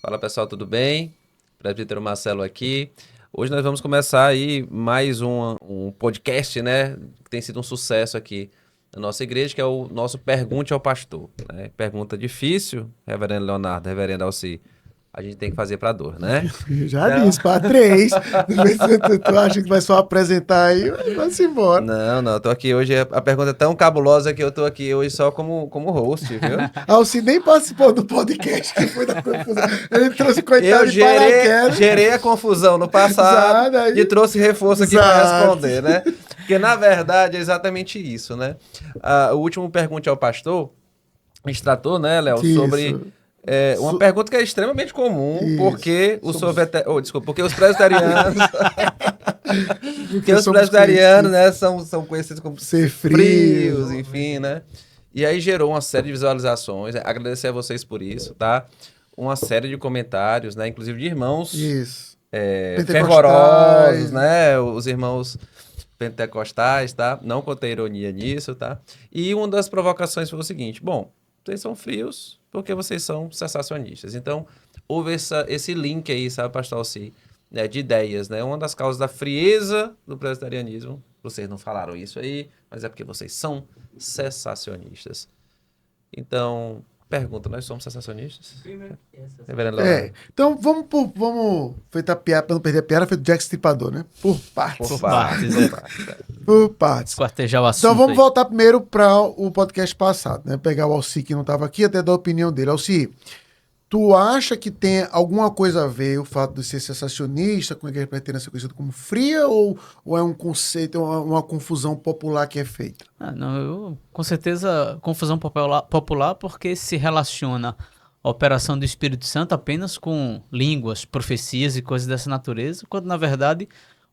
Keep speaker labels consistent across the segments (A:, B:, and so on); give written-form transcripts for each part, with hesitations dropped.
A: Fala pessoal, tudo bem? Presbítero Marcelo aqui. Hoje nós vamos começar aí mais um podcast, né? Que tem sido um sucesso aqui na nossa igreja, que é o nosso Pergunte ao Pastor, né? Pergunta difícil, Reverendo Leonardo, Reverendo Alci. A gente tem que fazer para dor, né?
B: Eu já
A: Então,
B: disse, para três. Tu acha que vai só apresentar aí? Vai-se embora.
A: não, eu tô aqui hoje. A pergunta é tão cabulosa que eu tô aqui hoje só como host, viu?
B: Alci nem participou do podcast que foi da confusão. Ele trouxe coitado
A: Eu
B: de
A: gerei,
B: paraquedas.
A: gerei a confusão no passado
B: Exato, aí.
A: e trouxe reforço aqui para
B: Exato.
A: responder, né? Porque, na verdade, é exatamente isso, né? O último Pergunte ao Pastor, a gente tratou, né, Léo, sobre
B: Isso.
A: uma
B: Su-
A: pergunta que é extremamente comum,
B: Isso.
A: porque
B: Somos-
A: desculpa, porque os presbiterianos, porque os
B: somos
A: presbiterianos,
B: conhecidos
A: né, são conhecidos como
B: ser
A: frios,
B: frio.
A: enfim, né? E aí gerou uma série de visualizações, agradecer a vocês por isso, tá? Uma série de comentários, né, inclusive de irmãos
B: Isso.
A: fervorosos,
B: Pentecostais.
A: né? Os irmãos pentecostais, tá? Não contei ironia nisso, tá? E uma das provocações foi o seguinte: bom, vocês são frios porque vocês são cessacionistas. Então, houve esse link aí, sabe, pastor Alci, né, de ideias, né? Uma das causas da frieza do presbiterianismo, vocês não falaram isso aí, mas é porque vocês são cessacionistas. Então, pergunta, nós somos cessacionistas? Reverendo Leonardo.
B: Então vamos feita a piada, para não perder a piada, feito Jack Stripador, né? Por partes.
A: Por
C: partes,
A: parte,
C: é.
A: por parte, é.
B: Por partes.
C: Esquartejar o assunto
B: Então vamos
C: aí.
B: voltar primeiro para o podcast passado, né? Pegar o Alci que não estava aqui, até dar a opinião dele. Alci, tu acha que tem alguma coisa a ver o fato de ser sensacionista com a igreja presbiteriana ser conhecida como fria ou é um conceito, uma confusão popular que é feita?
C: Com certeza, confusão popular porque se relaciona a operação do Espírito Santo apenas com línguas, profecias e coisas dessa natureza, quando na verdade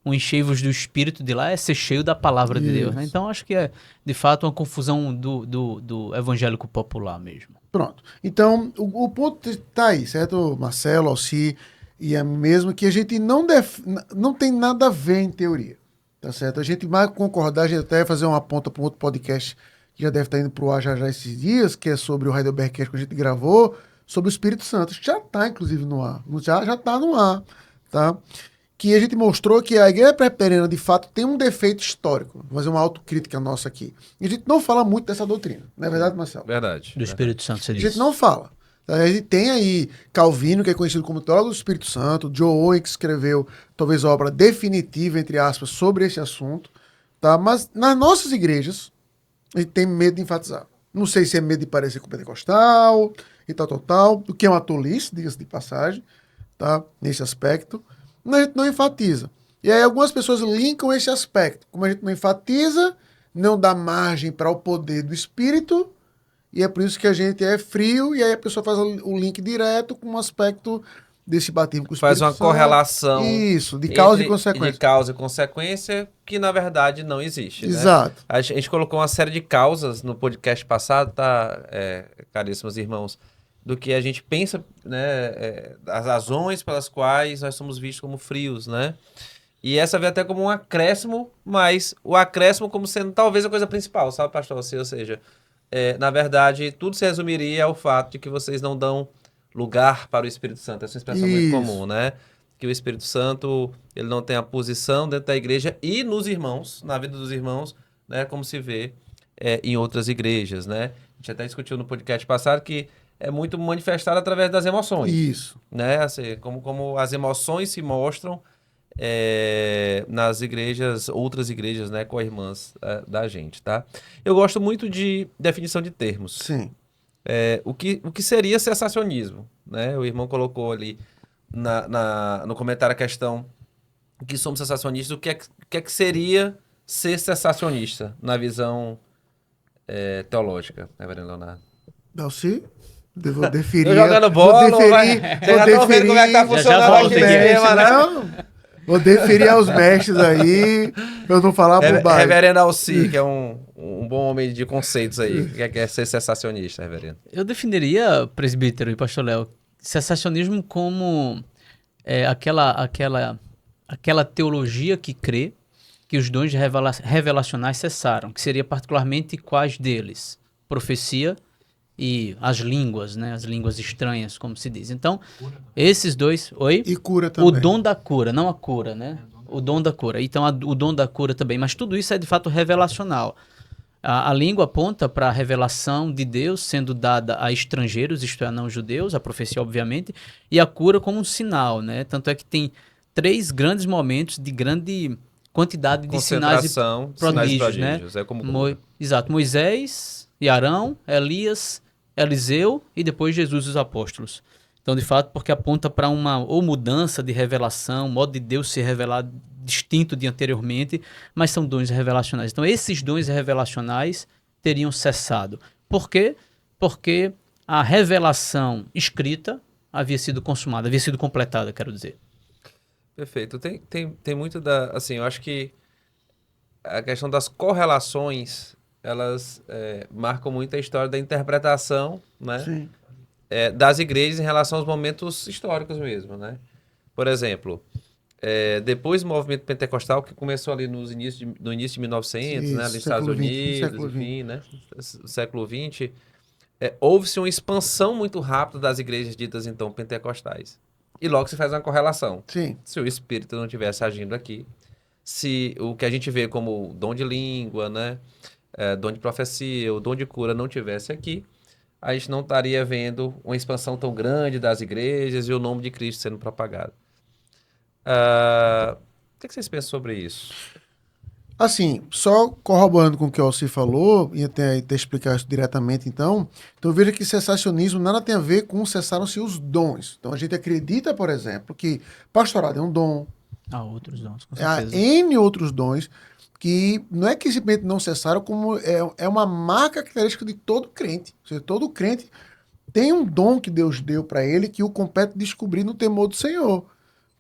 C: o encheivos do Espírito de lá é ser cheio da palavra de Deus, né?
B: Isso.
C: Então acho que é de fato uma confusão do evangélico popular mesmo.
B: Pronto. Então, o ponto está aí, certo, Marcelo, Alci, e é mesmo que a gente não tem nada a ver em teoria, tá certo? A gente vai concordar, a gente até vai fazer uma ponta para um outro podcast que já deve estar indo para o ar já esses dias, que é sobre o Heidelbergcast que a gente gravou, sobre o Espírito Santo. Já está, inclusive, no ar. Já está no ar, tá? Que a gente mostrou que a igreja presbiteriana, de fato, tem um defeito histórico. Vou fazer uma autocrítica nossa aqui. E a gente não fala muito dessa doutrina, não é verdade, Marcelo?
A: Verdade.
C: Do Espírito Santo, você
B: A
C: disse.
B: gente não fala. A gente tem aí Calvino, que é conhecido como teólogo do Espírito Santo, Joe Owen, que escreveu talvez a obra definitiva, entre aspas, sobre esse assunto, tá? Mas nas nossas igrejas, a gente tem medo de enfatizar. Não sei se é medo de parecer com o pentecostal e tal, o que é uma tolice, diga-se de passagem, tá? Nesse aspecto. Mas a gente não enfatiza. E aí algumas pessoas linkam esse aspecto. Como a gente não enfatiza, não dá margem para o poder do Espírito, e é por isso que a gente é frio, e aí a pessoa faz o link direto com um aspecto desse batismo com o Espírito
A: Faz uma
B: Santo.
A: correlação
B: Isso, de causa e
A: entre-
B: consequência.
A: de causa e consequência que na verdade não existe, né?
B: Exato.
A: A gente colocou uma série de causas no podcast passado, tá, caríssimos irmãos, do que a gente pensa, né, as razões pelas quais nós somos vistos como frios, né? E essa veio até como um acréscimo, mas o acréscimo como sendo talvez a coisa principal, sabe, pastor? Ou seja, na verdade, tudo se resumiria ao fato de que vocês não dão lugar para o Espírito Santo. Essa é uma expressão muito
B: Isso.
A: comum, né? Que o Espírito Santo, ele não tem a posição dentro da igreja e nos irmãos, na vida dos irmãos, né? Como se vê em outras igrejas, né? A gente até discutiu no podcast passado que é muito manifestado através das emoções,
B: Isso.
A: né? Assim, como as emoções se mostram nas igrejas, outras igrejas, né? Co-irmãs da gente, tá? Eu gosto muito de definição de termos.
B: Sim.
A: O que seria cessacionismo, né? O irmão colocou ali no comentário a questão que somos cessacionistas, o que é que seria ser cessacionista na visão teológica, né, Reverendo Leonardo?
B: Dalci? Eu vou deferir.
A: Eu jogando bola,
B: vou
A: você
B: deferir,
A: já tá vendo como é que tá
C: Já
A: funcionando
C: volta
A: aqui
C: aqui.
A: no esquema, né?
B: Não, vou deferir aos mestres aí, pra eu não falar bobagem.
A: Reverendo Alci, que é um bom homem de conceitos aí, o que é ser cessacionista, reverendo?
C: Eu definiria, presbítero e pastor Léo, cessacionismo como aquela teologia que crê que os dons revelacionais cessaram, que seria particularmente quais deles? Profecia e as línguas, né? As línguas estranhas, como se diz. Então, esses dois... Oi?
B: E cura
C: O
B: também.
C: dom da cura, não a cura, né? O dom da cura. Então, o dom da cura também. Mas tudo isso é, de fato, revelacional. A língua aponta para a revelação de Deus sendo dada a estrangeiros, isto é, a não-judeus, a profecia, obviamente, e a cura como um sinal, né? Tanto é que tem 3 grandes momentos de grande quantidade de sinais e
A: Concentração, sinais e
C: prodígios, né?
A: prodígios. É como cura.
C: Exato. Moisés e Arão, Elias, Eliseu e depois Jesus e os apóstolos. Então, de fato, porque aponta para uma ou mudança de revelação, modo de Deus se revelar distinto de anteriormente, mas são dons revelacionais. Então, esses dons revelacionais teriam cessado. Por quê? Porque a revelação escrita havia sido consumada, havia sido completada, quero dizer.
A: Perfeito. Tem muito da... Assim, eu acho que a questão das correlações, elas marcam muito a história da interpretação, né?
B: Sim.
A: Das igrejas em relação aos momentos históricos mesmo, né? Por exemplo, depois do movimento pentecostal, que começou ali no início de 1900, né? Ali nos
B: Isso,
A: Estados
B: século XX,
A: Unidos,
B: século
A: enfim, né? Século XX, houve-se uma expansão muito rápida das igrejas ditas, então, pentecostais. E logo se faz uma correlação.
B: Sim.
A: Se o Espírito não estivesse agindo aqui, se o que a gente vê como dom de língua, né? Dom de profecia, o dom de cura não tivesse aqui, a gente não estaria vendo uma expansão tão grande das igrejas e o nome de Cristo sendo propagado. O que vocês pensam sobre isso?
B: Assim, só corroborando com o que o Alci falou, e até explicar isso diretamente, então veja que cessacionismo nada tem a ver com cessaram-se os dons. Então a gente acredita, por exemplo, que pastorado é um dom,
C: Há outros dons, com
B: há
C: certeza.
B: N outros dons que não é que simplesmente não cessaram, como é uma marca característica de todo crente. Ou seja, todo crente tem um dom que Deus deu para ele que o compete descobrir no temor do Senhor.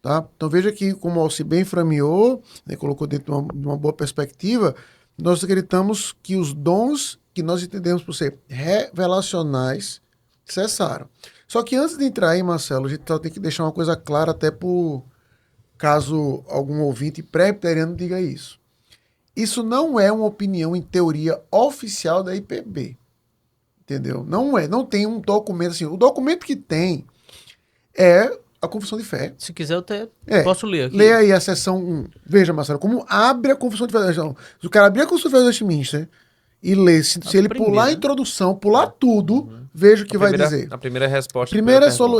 B: Tá? Então veja que, como o Alci bem frameou, né, colocou dentro de uma boa perspectiva, nós acreditamos que os dons que nós entendemos por ser revelacionais cessaram. Só que antes de entrar aí, Marcelo, a gente só tem que deixar uma coisa clara, até por caso algum ouvinte pré-preteriano diga isso. Isso não é uma opinião em teoria oficial da IPB. Entendeu? Não é. Não tem um documento assim. O documento que tem é a Confissão de Fé.
C: Se quiser, eu até
B: É.
C: posso ler aqui.
B: Leia aí a seção 1. Veja, Marcelo, como abre a Confissão de Fé. Se o cara abrir a Confissão de Fé de Westminster e ler, se ele pular a introdução, pular tudo, veja o que vai dizer.
A: A primeira resposta.
B: Primeira sessão.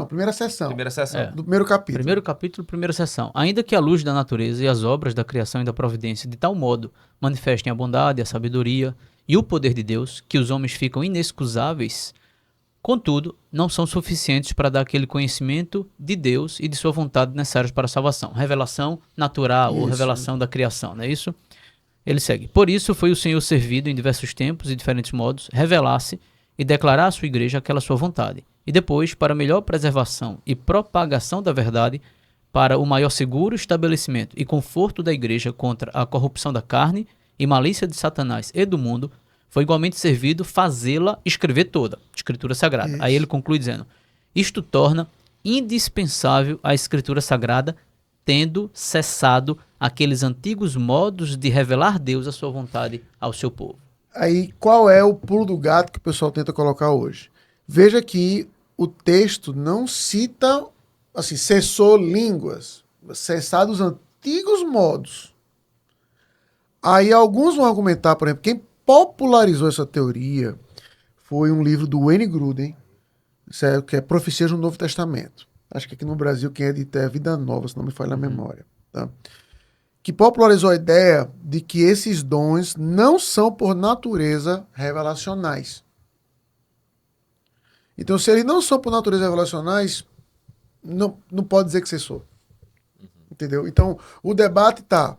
A: Primeira sessão.
B: Do primeiro capítulo.
C: Primeiro capítulo, primeira seção. Ainda que a luz da natureza e as obras da criação e da providência de tal modo manifestem a bondade, a sabedoria e o poder de Deus, que os homens ficam inexcusáveis, contudo, não são suficientes para dar aquele conhecimento de Deus e de sua vontade necessários para a salvação. Revelação natural ou revelação da criação, não é isso? Ele segue. Por isso foi o Senhor servido em diversos tempos e diferentes modos, revelar-se e declarar à sua igreja aquela sua vontade. E depois, para melhor preservação e propagação da verdade, para o maior seguro estabelecimento e conforto da igreja contra a corrupção da carne e malícia de Satanás e do mundo, foi igualmente servido fazê-la escrever toda, Escritura Sagrada.
B: Isso.
C: Aí ele conclui dizendo, isto torna indispensável a Escritura Sagrada, tendo cessado aqueles antigos modos de revelar Deus a sua vontade ao seu povo.
B: Aí, qual é o pulo do gato que o pessoal tenta colocar hoje? Veja que o texto não cita, assim, cessou línguas, cessado os antigos modos. Aí alguns vão argumentar, por exemplo, quem popularizou essa teoria foi um livro do Wayne Grudem, que é Profecias no Novo Testamento. Acho que aqui no Brasil quem edita é Vida Nova, se não me falha a memória. Tá? Que popularizou a ideia de que esses dons não são, por natureza, revelacionais. Então, se eles não são, por natureza, revelacionais, não pode dizer que cessou. Entendeu? Então, o debate está...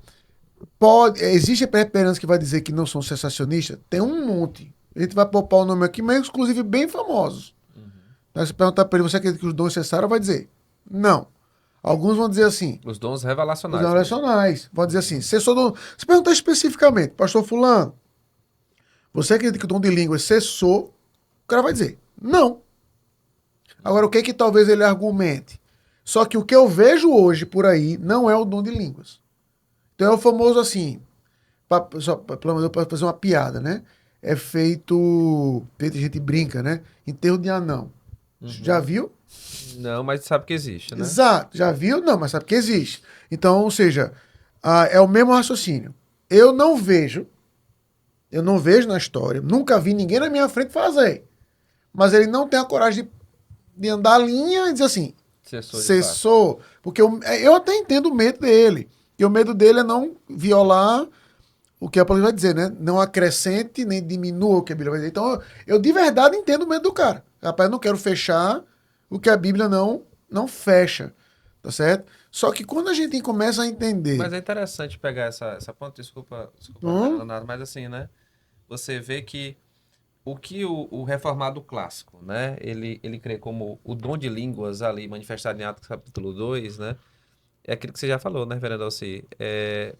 B: Existe a esperança que vai dizer que não são sensacionistas? Tem um monte. A gente vai poupar o nome aqui, mas inclusive bem famosos. Então, se perguntar para ele, você acredita que os dons cessaram? Vai dizer, não. Alguns vão dizer assim...
A: Os dons revelacionais.
B: Os dons revelacionais. Vão dizer assim, cessou do... Se perguntar especificamente, pastor fulano, você acredita que o dom de línguas cessou? O cara vai dizer, não. Agora, o que que talvez ele argumente? Só que o que eu vejo hoje por aí não é o dom de línguas. Então é o famoso assim, para fazer uma piada, né? é feito, a gente brinca, né? Enterro de anão. Já viu?
A: Não, mas sabe que existe, né?
B: Exato. Já viu? Não, mas sabe que existe. Então, ou seja, é o mesmo raciocínio. Eu não vejo na história, nunca vi ninguém na minha frente fazer. Mas ele não tem a coragem de andar a linha e dizer assim,
A: Cessou de fato.
B: cessou. Porque eu até entendo o medo dele. E o medo dele é não violar o que a Bíblia vai dizer, né? Não acrescente nem diminua o que a Bíblia vai dizer. Então, eu de verdade entendo o medo do cara. Rapaz, eu não quero fechar o que a Bíblia não fecha. Tá certo? Só que quando a gente começa a entender.
A: Mas é interessante pegar essa ponta, desculpa, Leonardo, mas assim, né? Você vê que o que o reformado clássico, né? Ele crê como o dom de línguas ali, manifestado em Atos capítulo 2, né? É aquilo que você já falou, né, Reverendo Alci? É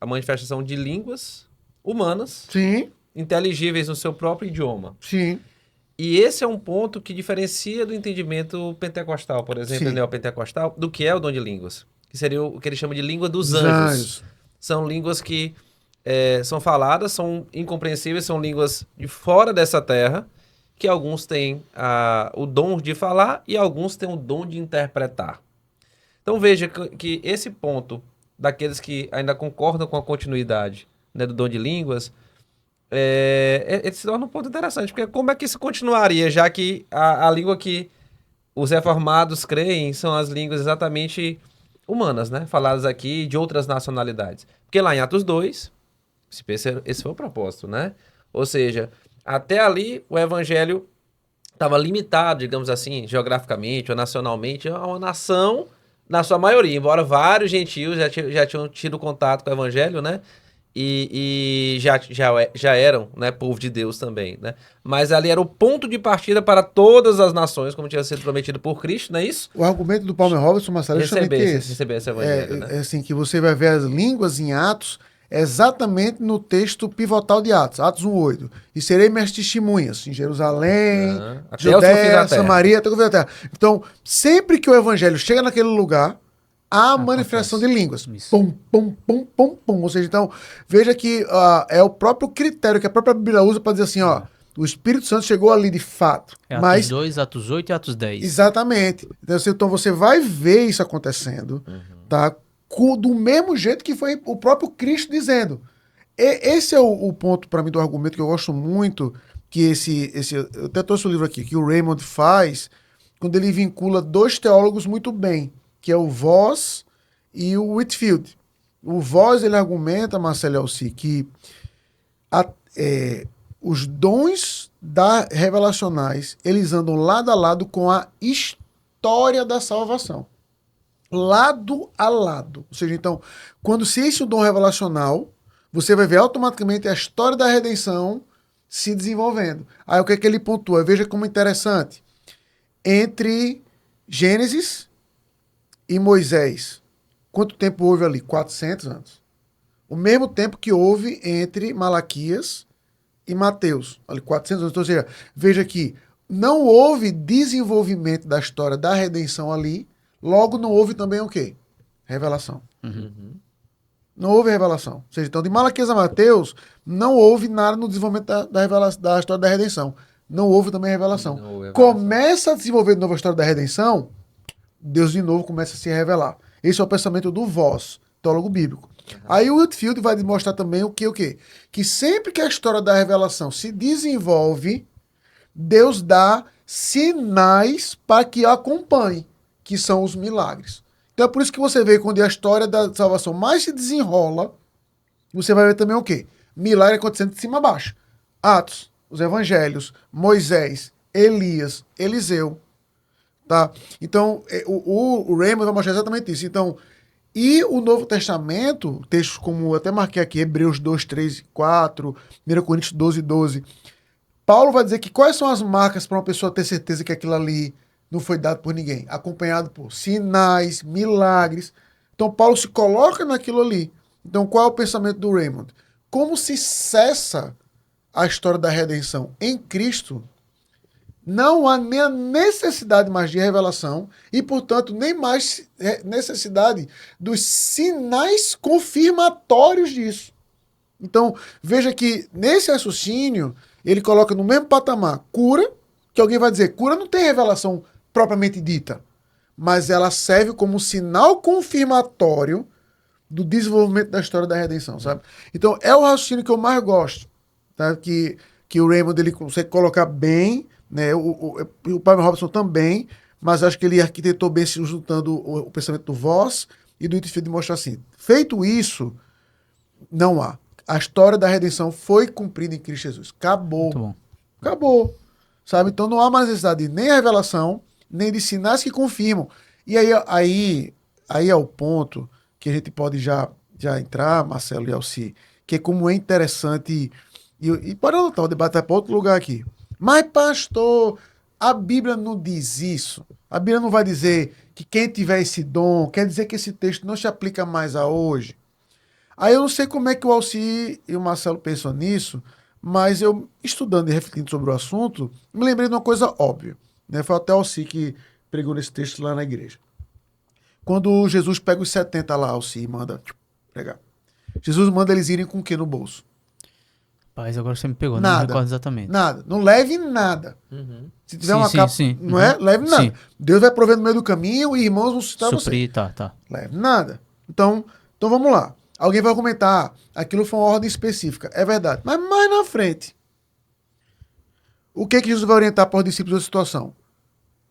A: a manifestação de línguas humanas,
B: Sim,
A: inteligíveis no seu próprio idioma.
B: sim.
A: E esse é um ponto que diferencia do entendimento pentecostal, por exemplo,
B: Sim.
A: neopentecostal, do que é o dom de línguas, que seria o que ele chama de língua dos
B: Dos
A: anjos.
B: anjos.
A: São línguas que são faladas, são incompreensíveis, são línguas de fora dessa terra, que alguns têm o dom de falar e alguns têm o dom de interpretar. Então veja que esse ponto daqueles que ainda concordam com a continuidade, né, do dom de línguas, ele se torna um ponto interessante, porque como é que isso continuaria, já que a língua que os reformados creem são as línguas exatamente humanas, né? Faladas aqui de outras nacionalidades. Porque lá em Atos 2, esse foi o propósito, né? Ou seja, até ali o evangelho estava limitado, digamos assim, geograficamente ou nacionalmente, a uma nação, na sua maioria, embora vários gentios já tinham tido contato com o evangelho, né? E já eram, né, povo de Deus também, né? Mas ali era o ponto de partida para todas as nações, como tinha sido prometido por Cristo, não é isso?
B: O argumento do Palmer Robertson, Marcelo, é justamente esse.
A: Receber esse evangelho, né?
B: É assim, que você vai ver as línguas em Atos exatamente no texto pivotal de Atos, Atos 1:8. E serei minhas testemunhas em Jerusalém,
A: Até os confins da
B: Judéia,
A: terra.
B: Samaria, até o confins da terra. Então, sempre que o evangelho chega naquele lugar, há manifestação de línguas.
C: Isso.
B: Pum, pum, pum, pum, pum. Ou seja, então, veja que é o próprio critério que a própria Bíblia usa para dizer assim, ó, o Espírito Santo chegou ali de fato.
C: É Atos
B: Mas
C: 2, Atos 8 e Atos 10.
B: exatamente. Então você vai ver isso acontecendo, tá? Do mesmo jeito que foi o próprio Cristo dizendo. Esse é o ponto para mim do argumento que eu gosto muito, que eu até trouxe o livro aqui, que o Raymond faz, quando ele vincula dois teólogos muito bem, que é o Voss e o Whitefield. O Voss, ele argumenta, Marcelo Alci, que os dons revelacionais, eles andam lado a lado com a história da salvação. Lado a lado. Ou seja, então, quando se esse é o dom revelacional, você vai ver automaticamente a história da redenção se desenvolvendo. Aí o que é que ele pontua? Veja como interessante. Entre Gênesis e Moisés, quanto tempo houve ali? 400 anos. O mesmo tempo que houve entre Malaquias e Mateus, ali 400 anos. Então, ou seja, veja que não houve desenvolvimento da história da redenção ali, logo não houve também o quê? Revelação. Não houve revelação. Ou seja, então de Malaquias a Mateus, não houve nada no desenvolvimento da história da redenção. Não houve também revelação.
A: Não houve revelação.
B: Começa a desenvolver de novo a história da redenção, Deus de novo começa a se revelar. Esse é o pensamento do Voss, teólogo bíblico. Aí o Whitefield vai demonstrar também o quê? Que sempre que a história da revelação se desenvolve, Deus dá sinais para que acompanhe, que são os milagres. Então é por isso que você vê quando a história da salvação mais se desenrola, você vai ver também o quê? Milagre acontecendo de cima a baixo. Atos, os evangelhos, Moisés, Elias, Eliseu. Tá? Então, o Raymond vai mostrar exatamente isso. Então, e o Novo Testamento, textos como eu até marquei aqui, Hebreus 2, 3 e 4, 1 Coríntios 12, 12, Paulo vai dizer que quais são as marcas para uma pessoa ter certeza que aquilo ali não foi dado por ninguém? Acompanhado por sinais, milagres. Então, Paulo se coloca naquilo ali. Então, qual é o pensamento do Raymond? Como se cessa a história da redenção em Cristo, não há nem a necessidade mais de revelação e, portanto, nem mais necessidade dos sinais confirmatórios disso. Então, veja que nesse raciocínio, ele coloca no mesmo patamar cura, que alguém vai dizer, cura não tem revelação propriamente dita, mas ela serve como um sinal confirmatório do desenvolvimento da história da redenção, sabe? Então, é o raciocínio que eu mais gosto, tá? Que o Raymond ele consegue colocar bem, né? O Palmer Robertson também, mas acho que ele arquitetou bem se juntando o pensamento do Voss e do Whitefield de mostrar assim, feito isso, não há. A história da redenção foi cumprida em Cristo Jesus. Acabou.
C: Muito bom.
B: Acabou. Sabe? Então não há mais necessidade nem a revelação, nem de sinais que confirmam. E aí é o ponto que a gente pode já entrar, Marcelo e Alci, que é como é interessante, e pode anotar, o debate vai para outro lugar aqui. Mas, pastor, a Bíblia não diz isso. A Bíblia não vai dizer que quem tiver esse dom, quer dizer que esse texto não se aplica mais a hoje. Aí eu não sei como é que o Alci e o Marcelo pensam nisso, mas eu, estudando e refletindo sobre o assunto, me lembrei de uma coisa óbvia. Né? Foi até o Alci que pregou nesse texto lá na igreja. Quando Jesus pega os 70 lá, Alci, e manda pregar. Jesus manda eles irem com o que no bolso?
C: Paz, agora você me pegou, não
B: Nada.
C: me recordo exatamente.
B: Nada. Não leve nada. Se tiver
C: Sim,
B: uma
C: sim,
B: capa,
C: sim.
B: não é? Leve nada.
C: Sim.
B: Deus vai prover no meio do caminho e irmãos vão citar você.
C: Suprir, tá.
B: Leve nada. Então vamos lá. Alguém vai comentar, aquilo foi uma ordem específica. É verdade. Mas mais na frente, o que Jesus vai orientar para os discípulos da situação?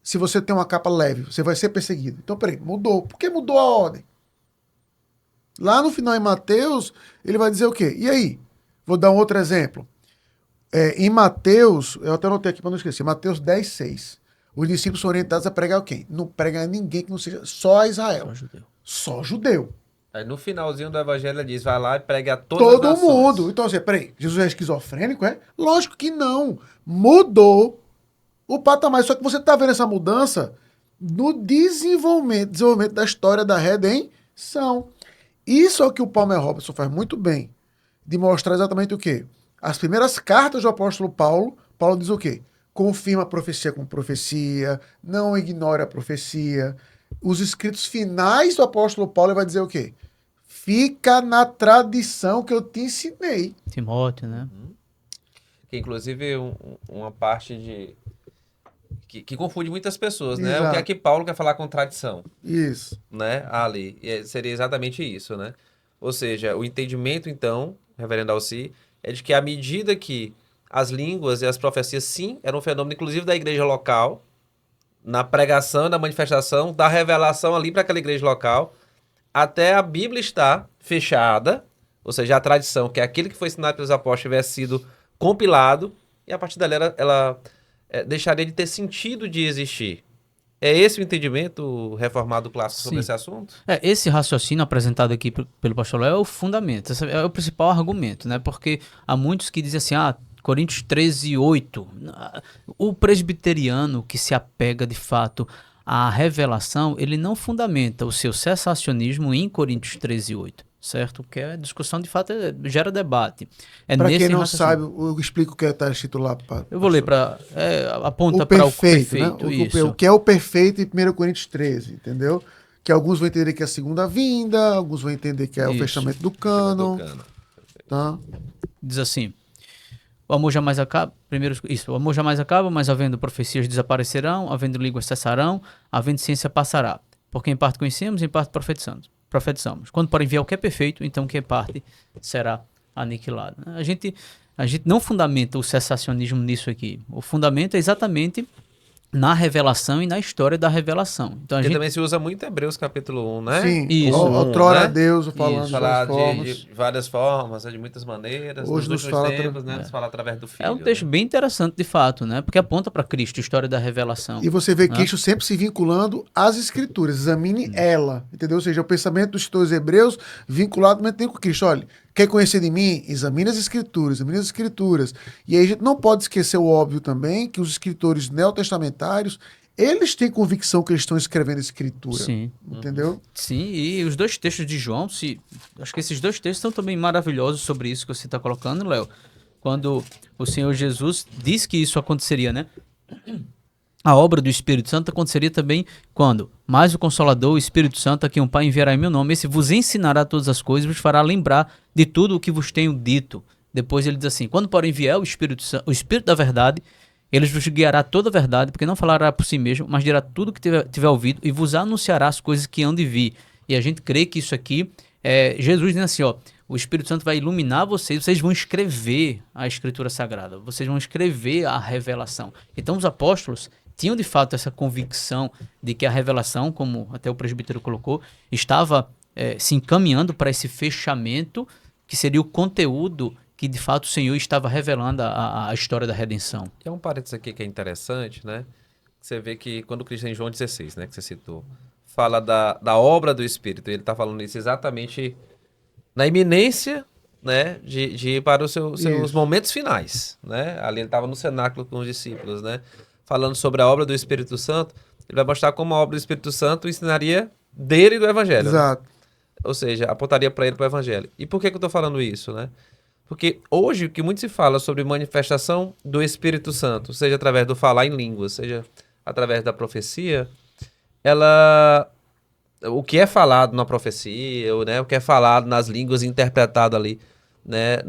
B: Se você tem uma capa leve, você vai ser perseguido. Então, peraí, mudou. Por que mudou a ordem? Lá no final, em Mateus, ele vai dizer o quê? E aí? Vou dar um outro exemplo. Em Mateus, eu até anotei aqui para não esquecer, Mateus 10:6. Os discípulos são orientados a pregar quem? Não prega a ninguém que não seja só a Israel.
C: Só judeu.
B: Só judeu.
A: Aí no finalzinho do evangelho ele diz, vai lá e pregue a todas as
B: Todo
A: nações.
B: mundo. Então, assim, peraí, Jesus é esquizofrênico, é? Lógico que não. Mudou o patamar. Só que você está vendo essa mudança no desenvolvimento da história da redenção. Isso é o que o Palmer Robertson faz muito bem, de mostrar exatamente o quê? As primeiras cartas do apóstolo Paulo diz o quê? Confirma a profecia com profecia, não ignore a profecia. Os escritos finais do apóstolo Paulo ele vai dizer o quê? Fica na tradição que eu te ensinei.
C: Timóteo, né?
A: Que inclusive uma parte de... Que confunde muitas pessoas, né?
B: Exato.
A: O que é que Paulo quer falar com tradição,
B: Isso.
A: né? Ali. Seria exatamente isso, né? Ou seja, o entendimento, então, reverendo Alci, é de que à medida que as línguas e as profecias, sim, eram um fenômeno, inclusive, da igreja local, na pregação, na manifestação, da revelação ali para aquela igreja local, até a Bíblia estar fechada, ou seja, a tradição, que é aquilo que foi ensinado pelos apóstolos, tivesse sido compilado, e a partir dali ela deixaria de ter sentido de existir. É esse o entendimento reformado clássico sobre
C: Sim.
A: esse assunto?
C: Esse raciocínio apresentado aqui pelo pastor Léo é o fundamento, esse é o principal argumento, né? Porque há muitos que dizem assim, Coríntios 13:8, o presbiteriano que se apega de fato à revelação, ele não fundamenta o seu cessacionismo em Coríntios 13:8, certo? Porque a discussão de fato gera debate.
B: Para
C: nesse
B: quem não
C: raciocínio.
B: sabe, eu explico o que está escrito lá.
C: Eu vou ler para aponta
B: o
C: para o
B: perfeito,
C: perfeito,
B: né?
C: isso.
B: O que é o perfeito em 1 Coríntios 13, entendeu? Que alguns vão entender que é a segunda vinda, alguns vão entender que é o
C: Isso.
B: fechamento do cânon, tá?
C: Diz assim: o amor jamais acaba. O amor jamais acaba, mas havendo profecias desaparecerão, havendo línguas cessarão, havendo ciência passará. Porque em parte conhecemos, em parte profetizamos. Quando porém vier o que é perfeito, então que é parte será aniquilado. A gente não fundamenta o cessacionismo nisso aqui. O fundamento é exatamente na revelação e na história da revelação. Então
A: Porque também se usa muito Hebreus capítulo 1, né?
B: Sim,
C: Isso.
B: outrora
A: né?
B: a Deus falando
C: Isso.
B: de
A: Falar
B: várias formas.
A: de várias formas, de muitas maneiras.
B: Hoje
A: nos
B: nos fala
A: últimos tempos, né? Nos fala através do Filho.
C: É um texto bem interessante de fato, né? Porque aponta para Cristo, história da revelação.
B: E você vê
C: né?
B: Cristo sempre se vinculando às escrituras. Examine ela, entendeu? Ou seja, o pensamento dos escritores hebreus vinculado também com Cristo. Olha, quer conhecer de mim? Examine as escrituras, examine as escrituras. E aí a gente não pode esquecer o óbvio também, que os escritores neotestamentários, eles têm convicção que eles estão escrevendo escritura.
C: Sim.
B: Entendeu?
C: Sim, e os dois textos de João, acho que esses dois textos são também maravilhosos sobre isso que você está colocando, Léo. Quando o Senhor Jesus diz que isso aconteceria, né? a obra do Espírito Santo aconteceria também quando? Mas o Consolador, o Espírito Santo, a quem o Pai enviará em meu nome, esse vos ensinará todas as coisas, vos fará lembrar de tudo o que vos tenho dito. Depois ele diz assim, quando porém vier o Espírito Santo, o Espírito da verdade, ele vos guiará toda a verdade, porque não falará por si mesmo, mas dirá tudo o que tiver ouvido e vos anunciará as coisas que hão de vir. E a gente crê que isso aqui, Jesus diz assim, ó, o Espírito Santo vai iluminar vocês, vocês vão escrever a Escritura Sagrada, vocês vão escrever a revelação. Então os apóstolos tinham de fato essa convicção de que a revelação, como até o presbítero colocou, estava se encaminhando para esse fechamento, que seria o conteúdo que de fato o Senhor estava revelando a história da redenção.
A: E é um parênteses aqui que é interessante, né? Você vê que quando Cristo em João 16, né, que você citou, fala da obra do Espírito, ele está falando isso exatamente na iminência, né, de ir para os seus momentos finais, né? Ali ele estava no cenáculo com os discípulos, né? Falando sobre a obra do Espírito Santo, ele vai mostrar como a obra do Espírito Santo ensinaria dele e do Evangelho.
B: Exato.
A: Né? Ou seja, apontaria para ele para o Evangelho. E por que eu estou falando isso, né? Porque hoje o que muito se fala sobre manifestação do Espírito Santo, seja através do falar em línguas, seja através da profecia, o que é falado na profecia, ou, né, o que é falado nas línguas interpretado ali, né,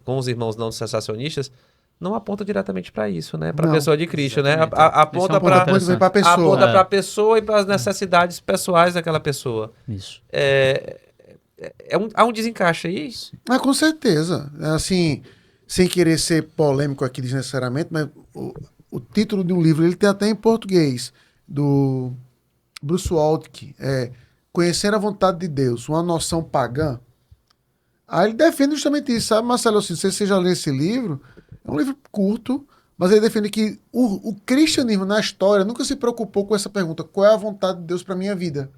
A: com os irmãos não cessacionistas, não aponta diretamente para isso, né, para a pessoa de Cristo, né, aponta para a pessoa e para as necessidades pessoais daquela pessoa.
C: Isso.
A: Há um desencaixe aí?
B: Com certeza. Assim, sem querer ser polêmico aqui desnecessariamente, mas o título de um livro, ele tem até em português, do Bruce Waltke, Conhecer a Vontade de Deus, uma noção pagã. Aí ele defende justamente isso, sabe, Marcelo? Assim, não sei se você já leu esse livro, é um livro curto, mas ele defende que o cristianismo na história nunca se preocupou com essa pergunta, qual é a vontade de Deus para minha vida?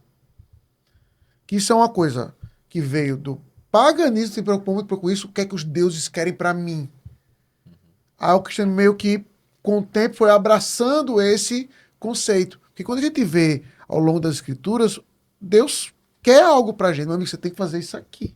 B: Que isso é uma coisa que veio do paganismo, se preocupou muito com isso, o que é que os deuses querem para mim? Aí o cristianismo meio que, com o tempo, foi abraçando esse conceito. Porque quando a gente vê ao longo das escrituras, Deus quer algo pra gente, meu amigo, você tem que fazer isso aqui.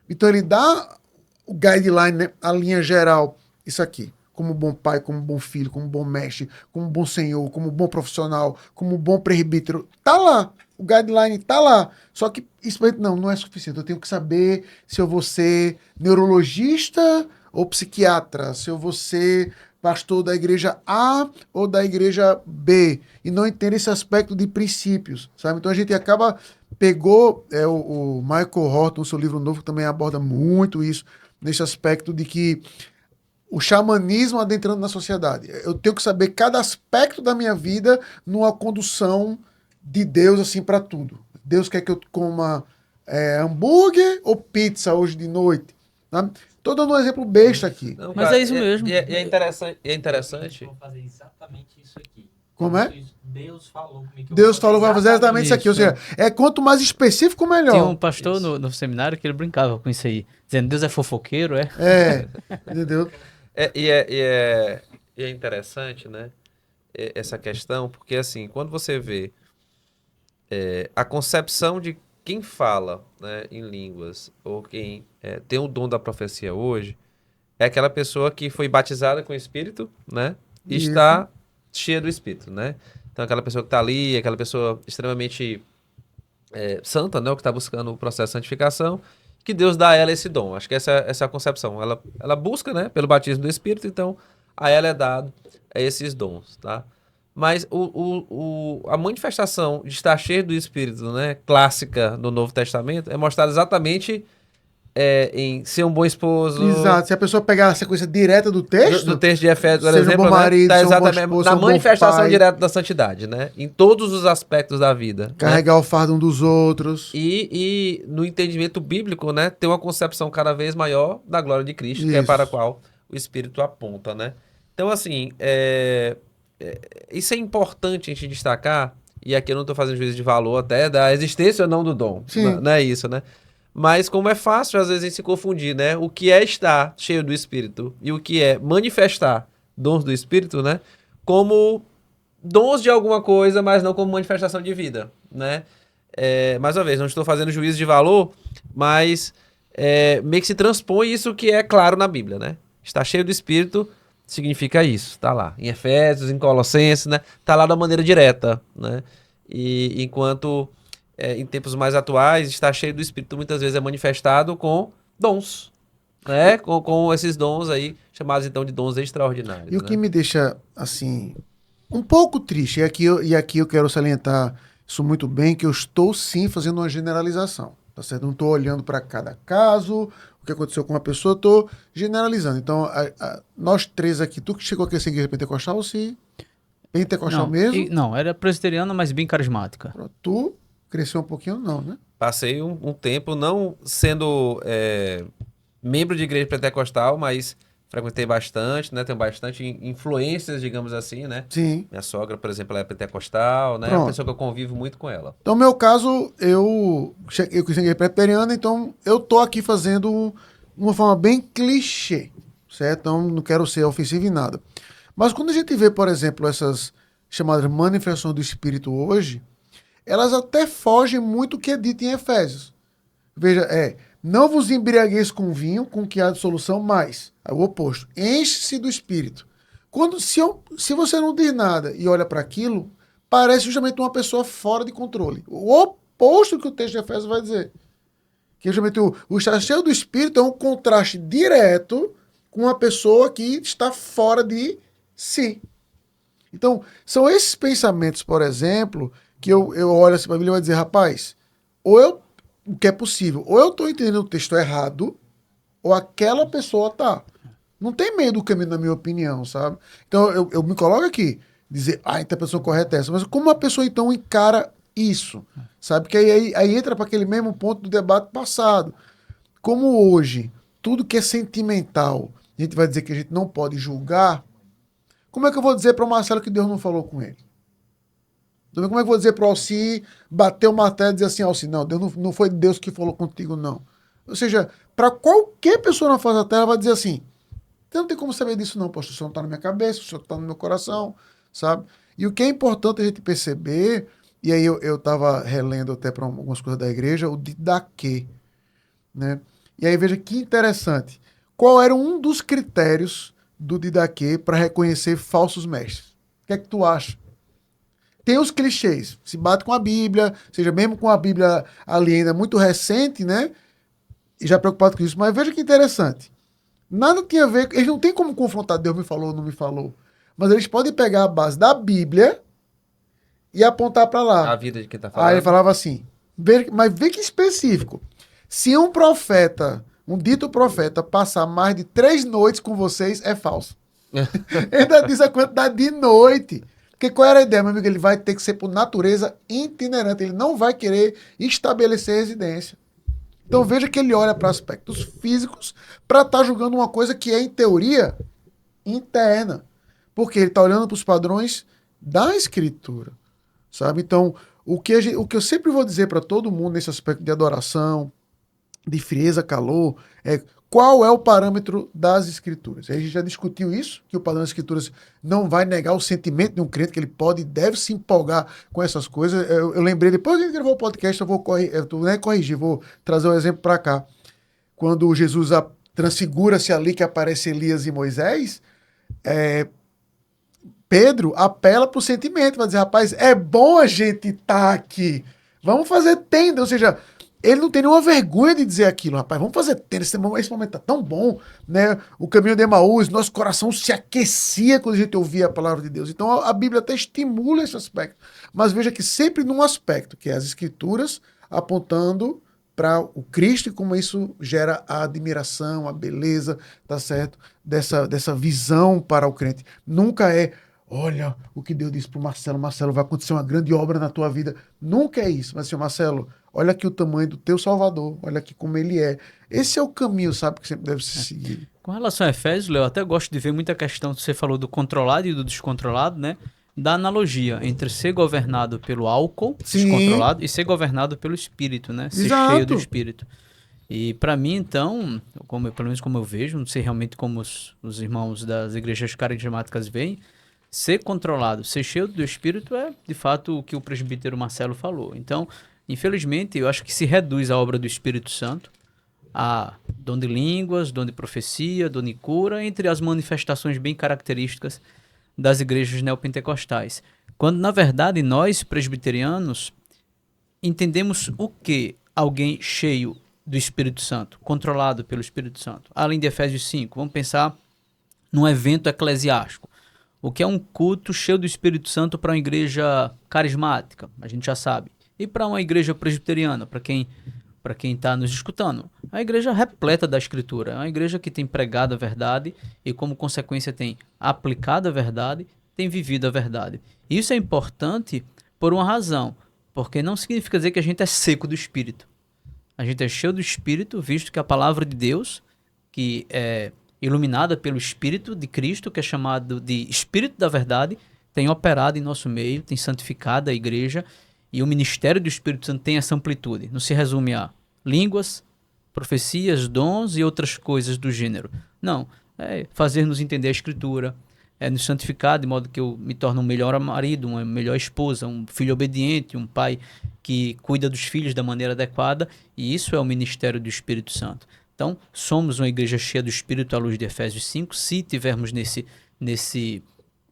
B: Então ele dá o guideline, né, a linha geral, isso aqui. Como bom pai, como bom filho, como bom mestre, como bom senhor, como bom profissional, como bom presbítero. Tá lá. O guideline tá lá. Só que isso não é suficiente. Eu tenho que saber se eu vou ser neurologista ou psiquiatra, se eu vou ser pastor da igreja A ou da igreja B. E não entender esse aspecto de princípios, sabe? Então a gente pegou o Michael Horton, no seu livro novo, que também aborda muito isso, nesse aspecto de que o xamanismo adentrando na sociedade. Eu tenho que saber cada aspecto da minha vida numa condução de Deus, assim, para tudo. Deus quer que eu coma hambúrguer ou pizza hoje de noite. Tá? Tô dando um exemplo besta aqui.
C: Não, mas cara, é isso mesmo.
A: E é interessante.
D: Eu vou fazer exatamente isso aqui.
B: Como é?
D: Deus falou comigo.
B: Deus falou que vai fazer exatamente isso aqui. Ou seja, quanto mais específico, melhor.
C: Tem um pastor no seminário que ele brincava com isso aí. Dizendo, Deus é fofoqueiro,
B: Entendeu?
A: E é interessante, né? Essa questão, porque assim, quando você vê a concepção de quem fala, né, em línguas, ou quem tem o dom da profecia hoje, é aquela pessoa que foi batizada com o Espírito, né? E está cheia do Espírito, né? Então, aquela pessoa que está ali, aquela pessoa extremamente santa, né? Que está buscando o processo de santificação, que Deus dá a ela esse dom. Acho que essa é a concepção. Ela busca, né? Pelo batismo do Espírito, então a ela é dado esses dons, tá? Mas a manifestação de estar cheio do Espírito, né, clássica no Novo Testamento, é mostrada exatamente em ser um bom esposo.
B: Exato. Se a pessoa pegar a sequência direta do texto...
A: Do texto de Efésios, por
B: seja
A: exemplo,
B: um bom marido,
A: tá
B: seja um bom
A: exatamente
B: esposo,
A: na
B: um bom
A: manifestação
B: pai.
A: direta da santidade, né? Em todos os aspectos da vida.
B: Carregar o fardo um dos outros.
A: E no entendimento bíblico, né, ter uma concepção cada vez maior da glória de Cristo, que é
B: Isso.
A: para a qual o Espírito aponta, né? Então, assim, isso é importante a gente destacar, e aqui eu não estou fazendo juízo de valor até da existência ou não do dom.
B: Sim.
A: Não é isso, né? Mas como é fácil, às vezes, a gente se confundir, né? O que é estar cheio do Espírito e o que é manifestar dons do Espírito, né? Como dons de alguma coisa, mas não como manifestação de vida, né? Mais uma vez, não estou fazendo juízo de valor, mas meio que se transpõe isso que é claro na Bíblia, né? Estar cheio do Espírito significa isso, tá lá. Em Efésios, em Colossenses, né? Tá lá da maneira direta, né? E enquanto em tempos mais atuais está cheio do Espírito, muitas vezes é manifestado com dons, né? Com esses dons aí, chamados então de dons extraordinários.
B: E o que
A: né?
B: me deixa, assim, um pouco triste, e aqui eu quero salientar isso muito bem, que eu estou sim fazendo uma generalização, tá certo? Não estou olhando para cada caso, o que aconteceu com uma pessoa, eu estou generalizando. Então, nós três aqui, tu que chegou aqui a ser igreja pentecostal, se pentecostal
C: Não,
B: mesmo,
C: não, era presbiteriana, mas bem carismática.
B: pronto, tu cresceu um pouquinho, não, né?
A: Passei um tempo não sendo membro de igreja pentecostal, mas frequentei bastante, né? Tenho bastante influências, digamos assim, né?
B: Sim.
A: Minha sogra, por exemplo, ela é pentecostal, né? É uma
B: Pronto.
A: pessoa que eu convivo muito com ela.
B: Então, no meu caso, eu cheguei presbiteriana, então eu tô aqui fazendo uma forma bem clichê, certo? Então, não quero ser ofensivo em nada. Mas quando a gente vê, por exemplo, essas chamadas manifestações do Espírito hoje, elas até fogem muito do que é dito em Efésios. Veja, não vos embriagueis com vinho, com que há dissolução, mas, é o oposto, enche-se do Espírito. Se você não diz nada e olha para aquilo, parece justamente uma pessoa fora de controle. O oposto que o texto de Efésios vai dizer. Que justamente o estar cheio do Espírito é um contraste direto com uma pessoa que está fora de si. Então, são esses pensamentos, por exemplo, que eu olho assim para a Bíblia e vou dizer, rapaz, o que é possível, ou eu estou entendendo o texto errado, ou aquela pessoa tá. Não tem meio do caminho, na minha opinião, sabe? Então, eu me coloco aqui, dizer, a interpretação correta é essa, mas como a pessoa, então, encara isso, sabe? Que aí entra para aquele mesmo ponto do debate passado. Como hoje, tudo que é sentimental, a gente vai dizer que a gente não pode julgar, como é que eu vou dizer para o Marcelo que Deus não falou com ele? Como é que eu vou dizer para o Alci bater o martelo e dizer assim, Alci, não, Deus não foi Deus que falou contigo, não. Ou seja, para qualquer pessoa na face da terra vai dizer assim, você não tem como saber disso não, pastor, o senhor não está na minha cabeça, o senhor está no meu coração, sabe? E o que é importante a gente perceber, e aí eu estava relendo até para algumas coisas da igreja, o didaquê, né? E aí veja que interessante. Qual era um dos critérios do didaquê para reconhecer falsos mestres? O que é que tu acha? Tem os clichês, se bate com a Bíblia, seja mesmo com a Bíblia ali ainda muito recente, né? E já preocupado com isso. Mas veja que interessante. Nada tinha a ver, eles não têm como confrontar Deus me falou ou não me falou. Mas eles podem pegar a base da Bíblia e apontar para lá.
A: A vida de quem tá falando.
B: Aí ele falava assim, mas vê que específico. Se um profeta, um dito profeta, passar mais de 3 noites com vocês, é falso. Ainda diz a quantidade de noite. Porque qual era a ideia, meu amigo? Ele vai ter que ser por natureza itinerante. Ele não vai querer estabelecer residência. Então veja que ele olha para aspectos físicos para estar julgando uma coisa que é, em teoria, interna. Porque ele está olhando para os padrões da Escritura. Sabe? Então, o que eu sempre vou dizer para todo mundo nesse aspecto de adoração, de frieza, calor, é qual é o parâmetro das Escrituras. A gente já discutiu isso, que o padrão das Escrituras não vai negar o sentimento de um crente, que ele pode e deve se empolgar com essas coisas. Eu lembrei, depois que a gente gravou o podcast, eu vou corrigir, vou trazer um exemplo para cá. Quando Jesus transfigura-se ali, que aparece Elias e Moisés, Pedro apela para o sentimento, vai dizer, rapaz, é bom a gente estar aqui. Vamos fazer tenda, ou seja, ele não tem nenhuma vergonha de dizer aquilo, rapaz, vamos fazer tenda, esse momento tá tão bom, né? O caminho de Emaús, nosso coração se aquecia quando a gente ouvia a palavra de Deus. Então a Bíblia até estimula esse aspecto. Mas veja que sempre num aspecto, que é as Escrituras apontando para o Cristo e como isso gera a admiração, a beleza, tá certo? Dessa visão para o crente. Nunca é, olha o que Deus disse para o Marcelo, Marcelo, vai acontecer uma grande obra na tua vida. Nunca é isso. Mas assim, Marcelo, olha aqui o tamanho do teu Salvador, olha aqui como ele é. Esse é o caminho, sabe, que sempre deve se seguir.
C: Com relação a Efésios, Léo, eu até gosto de ver muita questão que você falou do controlado e do descontrolado, né? Da analogia entre ser governado pelo álcool,
B: Sim.
C: descontrolado, e ser governado pelo espírito, né? Ser
B: Exato.
C: cheio do espírito. E para mim, então, pelo menos como eu vejo, não sei realmente como os irmãos das igrejas carismáticas veem, ser controlado, ser cheio do espírito é, de fato, o que o presbítero Marcelo falou. Então, infelizmente, eu acho que se reduz a obra do Espírito Santo a Dom de línguas, dom de profecia, dom de cura, entre as manifestações bem características das igrejas neopentecostais. Quando, na verdade, nós, presbiterianos, entendemos o que alguém cheio do Espírito Santo, controlado pelo Espírito Santo. Além de Efésios 5, vamos pensar num evento eclesiástico. O que é um culto cheio do Espírito Santo para uma igreja carismática? A gente já sabe. E para uma igreja presbiteriana, para quem está nos escutando? É uma igreja repleta da Escritura. É uma igreja que tem pregado a verdade e, como consequência, tem aplicado a verdade, tem vivido a verdade. Isso é importante por uma razão, porque não significa dizer que a gente é seco do Espírito. A gente é cheio do Espírito, visto que a palavra de Deus, que é iluminada pelo Espírito de Cristo, que é chamado de Espírito da Verdade, tem operado em nosso meio, tem santificado a igreja, e o ministério do Espírito Santo tem essa amplitude. Não se resume a línguas, profecias, dons e outras coisas do gênero. Não, é fazer-nos entender a Escritura, é nos santificar de modo que eu me torne um melhor marido, uma melhor esposa, um filho obediente, um pai que cuida dos filhos da maneira adequada, e isso é o ministério do Espírito Santo. Então, somos uma igreja cheia do Espírito à luz de Efésios 5, se tivermos nesse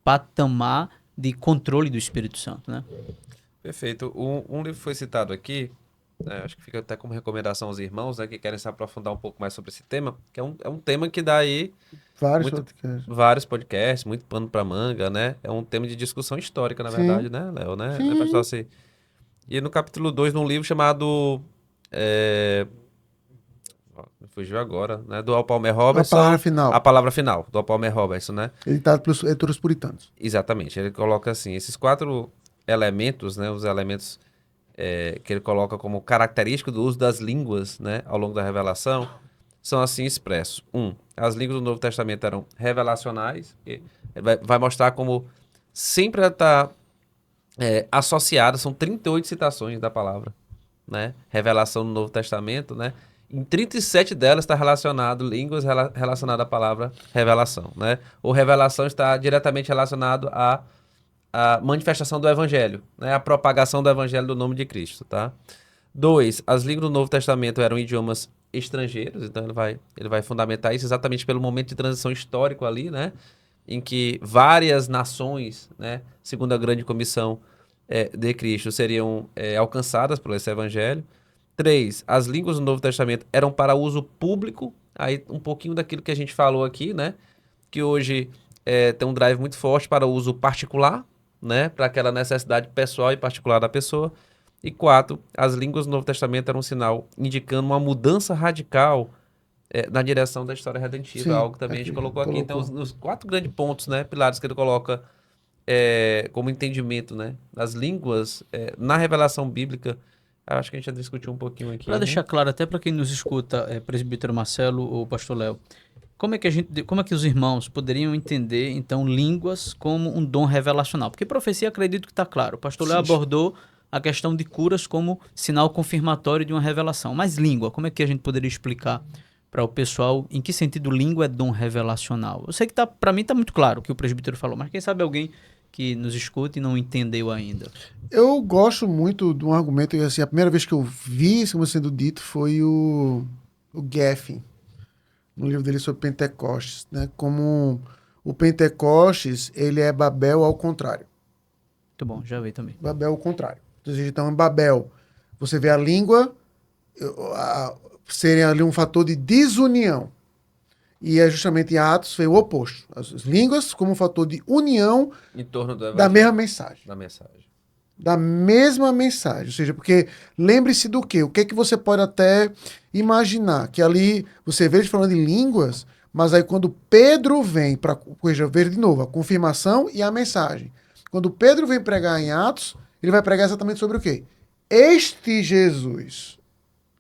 C: patamar de controle do Espírito Santo, né?
A: Perfeito. Um livro foi citado aqui, né, acho que fica até como recomendação aos irmãos, né, que querem se aprofundar um pouco mais sobre esse tema, que é um tema que dá aí vários podcasts, muito pano para manga, né? É um tema de discussão histórica, na verdade, né, Léo? Né?
B: Sim.
A: Pastor, assim. E no capítulo 2, num livro chamado... fugiu agora, né? Do Al Palmer Robertson. A Palavra Final, do Al Palmer Robertson, né?
B: Editado pelos editores puritanos.
A: Exatamente. Ele coloca assim, esses 4 elementos, né? Os elementos que ele coloca como característico do uso das línguas, né? Ao longo da revelação, são assim expressos. 1. As línguas do Novo Testamento eram revelacionais. Ele vai mostrar como sempre está associada, são 38 citações da palavra, né? Revelação no Novo Testamento, né? Em 37 delas está relacionado, línguas relacionadas à palavra revelação, né? Ou revelação está diretamente relacionado à manifestação do Evangelho, né? A propagação do Evangelho do nome de Cristo, tá? 2, as línguas do Novo Testamento eram idiomas estrangeiros, então ele vai fundamentar isso exatamente pelo momento de transição histórico ali, né? Em que várias nações, né? Segundo a grande comissão de Cristo, seriam alcançadas por esse Evangelho. 3, as línguas do Novo Testamento eram para uso público, aí um pouquinho daquilo que a gente falou aqui, né? Que hoje tem um drive muito forte para o uso particular, né? Para aquela necessidade pessoal e particular da pessoa. E 4, as línguas do Novo Testamento eram um sinal indicando uma mudança radical na direção da história redentiva. Sim, algo que também a gente colocou aqui. Então, os 4 grandes pontos, né? Pilares que ele coloca como entendimento, né? As línguas na revelação bíblica. Acho que a gente já discutiu um pouquinho aqui.
C: Para deixar claro, até para quem nos escuta, presbítero Marcelo ou pastor Léo, como é que os irmãos poderiam entender, então, línguas como um dom revelacional? Porque profecia, acredito que está claro. O pastor Léo abordou a questão de curas como sinal confirmatório de uma revelação. Mas língua, como é que a gente poderia explicar para o pessoal em que sentido língua é dom revelacional? Eu sei que para mim está muito claro o que o presbítero falou, mas quem sabe alguém que nos escuta e não entendeu ainda.
B: Eu gosto muito de um argumento, e assim, a primeira vez que eu vi isso sendo dito foi o Geffen, no livro dele sobre Pentecostes, né? Como o Pentecostes, ele é Babel ao contrário.
C: Muito bom, já vi também.
B: Babel ao contrário. Então, em Babel, você vê a língua serem ali um fator de desunião. E é justamente em Atos foi o oposto. As línguas como um fator de união
A: em torno
B: da mesma mensagem. Da mesma mensagem. Ou seja, porque lembre-se do quê? O que é que você pode até imaginar? Que ali você vê eles falando de línguas, mas aí quando Pedro vem para ver de novo a confirmação e a mensagem. Quando Pedro vem pregar em Atos, ele vai pregar exatamente sobre o quê? Este Jesus.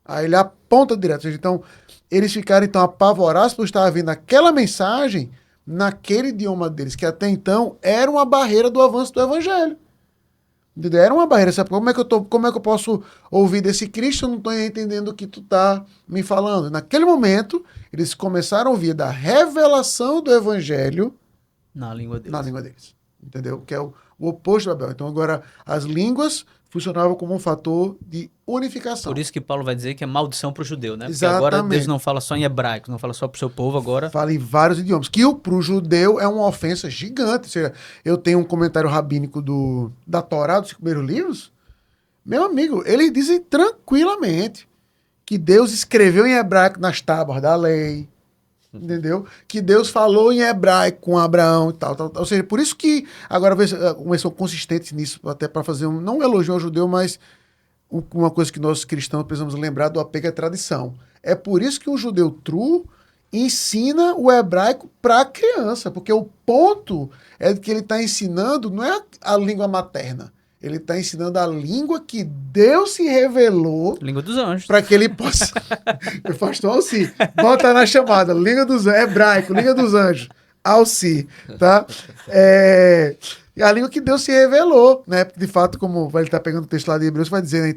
B: Aí ele aponta direto. Ou seja, então, eles ficaram então apavorados por estar vendo aquela mensagem naquele idioma deles, que até então era uma barreira do avanço do evangelho. Era uma barreira. Sabe? Como é que eu posso ouvir desse Cristo? Eu não estou entendendo o que tu está me falando. Naquele momento, eles começaram a ouvir da revelação do evangelho
C: na língua deles.
B: Entendeu? Que é o o oposto de Babel. Então, agora, as línguas funcionavam como um fator de unificação.
C: Por isso que Paulo vai dizer que é maldição para o judeu, né? Porque agora
B: Exatamente.
C: Deus não fala só em hebraico, não fala só para o seu povo, agora...
B: Fala em vários idiomas. Que para o judeu é uma ofensa gigante. Ou seja, eu tenho um comentário rabínico da Torá, dos primeiros livros. Meu amigo, eles dizem tranquilamente que Deus escreveu em hebraico nas tábuas da lei. Entendeu? Que Deus falou em hebraico com Abraão e tal. Ou seja, por isso que agora são consistentes nisso, até para fazer não um elogio ao judeu, mas uma coisa que nós cristãos precisamos lembrar do apego à tradição. É por isso que o judeu true ensina o hebraico para a criança, porque o ponto é que ele está ensinando não é a língua materna, ele está ensinando a língua que Deus se revelou
C: Língua dos anjos.
B: para que ele possa... Eu faço Alci. Bota na chamada, língua dos anjos, hebraico, língua dos anjos, Alci, tá? A língua que Deus se revelou, né? De fato, como ele tá pegando o texto lá de Hebreus, vai dizer, né?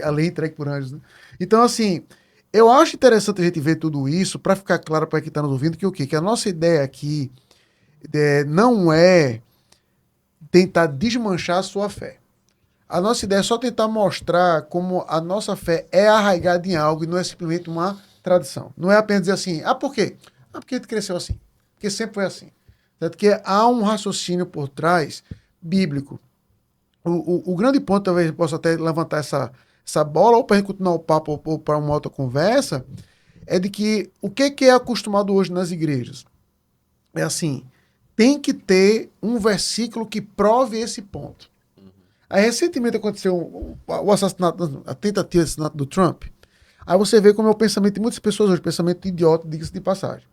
B: A lei entregue por anjos, né? Então, assim, eu acho interessante a gente ver tudo isso para ficar claro para quem está nos ouvindo que o quê? Que a nossa ideia aqui não é tentar desmanchar a sua fé. A nossa ideia é só tentar mostrar como a nossa fé é arraigada em algo e não é simplesmente uma tradição. Não é apenas dizer assim, por quê? Porque a gente cresceu assim. Porque sempre foi assim. Porque há um raciocínio por trás bíblico. O grande ponto, talvez eu possa até levantar essa bola, ou para a gente continuar o papo, ou para uma outra conversa, é de que o que é acostumado hoje nas igrejas? É assim, tem que ter um versículo que prove esse ponto. Aí, recentemente aconteceu o assassinato, a tentativa de assassinato do Trump. Aí você vê como é o pensamento de muitas pessoas hoje, pensamento idiota, diga-se de passagem.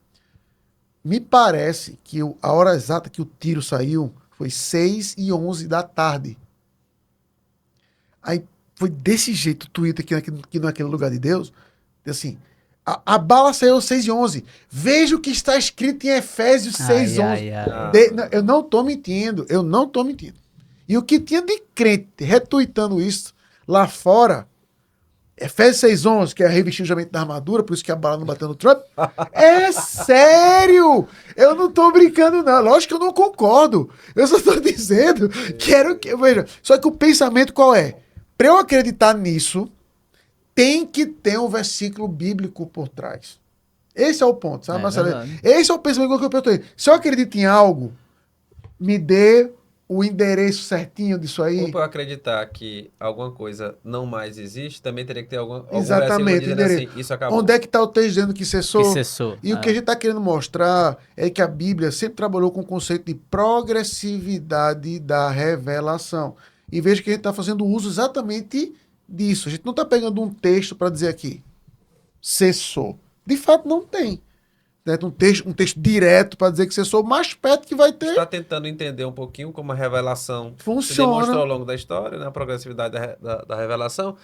B: Me parece que a hora exata que o tiro saiu foi 6h11 da tarde. Aí foi desse jeito o Twitter aqui naquele lugar de Deus. Assim, a bala saiu 6h11. Veja o que está escrito em Efésios 6h11. Eu não estou mentindo. E o que tinha de crente retuitando isso lá fora, Efésios 6:11, que é revestir o juramento da armadura, por isso que a bala não bateu no Trump. É sério! Eu não tô brincando, não. Lógico que eu não concordo. Eu só tô dizendo que era o que... Veja, só que o pensamento qual é? Para eu acreditar nisso, tem que ter um versículo bíblico por trás. Esse é o ponto, sabe, Marcelo? Esse é o pensamento que eu perguntei. Se eu acredito em algo, me dê o endereço certinho disso aí.
A: Ou para eu acreditar que alguma coisa não mais existe, também teria que ter algum
B: Exatamente,
A: versículo dizendo assim, isso acabou.
B: Onde é que está o texto dizendo que cessou?
C: Que cessou.
B: E o que a gente está querendo mostrar é que a Bíblia sempre trabalhou com o conceito de progressividade da revelação. E veja que a gente está fazendo uso exatamente disso. A gente não está pegando um texto para dizer aqui, cessou. De fato, não tem. Um texto direto para dizer que cessou, mais perto que vai ter.
A: Está tentando entender um pouquinho como a revelação
B: funciona,
A: se demonstrou ao longo da história, né? A progressividade da revelação,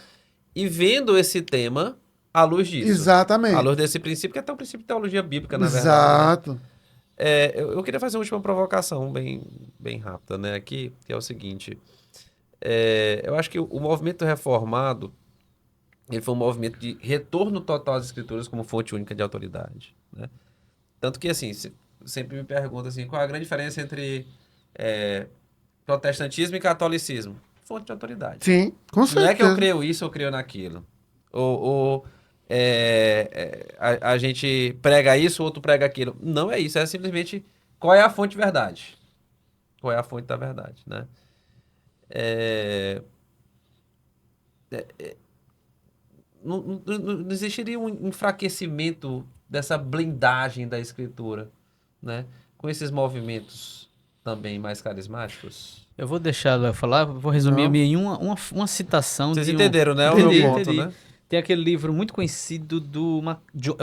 A: e vendo esse tema à luz disso.
B: Exatamente.
A: À luz desse princípio, que é até um princípio de teologia bíblica, na verdade.
B: Exato.
A: Né? Eu queria fazer uma última provocação bem rápida, né, aqui, que é o seguinte. Eu acho que o movimento reformado ele foi um movimento de retorno total às escrituras como fonte única de autoridade, né? Tanto que, assim, sempre me perguntam assim, qual é a grande diferença entre protestantismo e catolicismo? Fonte de autoridade.
B: Sim, com certeza.
A: Não é que eu creio isso ou creio naquilo. A gente prega isso, o outro prega aquilo. Não é isso, é simplesmente qual é a fonte de verdade. Qual é a fonte da verdade, né? Não existiria um enfraquecimento dessa blindagem da escritura, né? Com esses movimentos também mais carismáticos?
C: Eu vou deixar ela falar, vou resumir em uma citação.
A: Vocês entenderam, né?
C: Entendi,
A: O meu ponto, né?
C: Tem aquele livro muito conhecido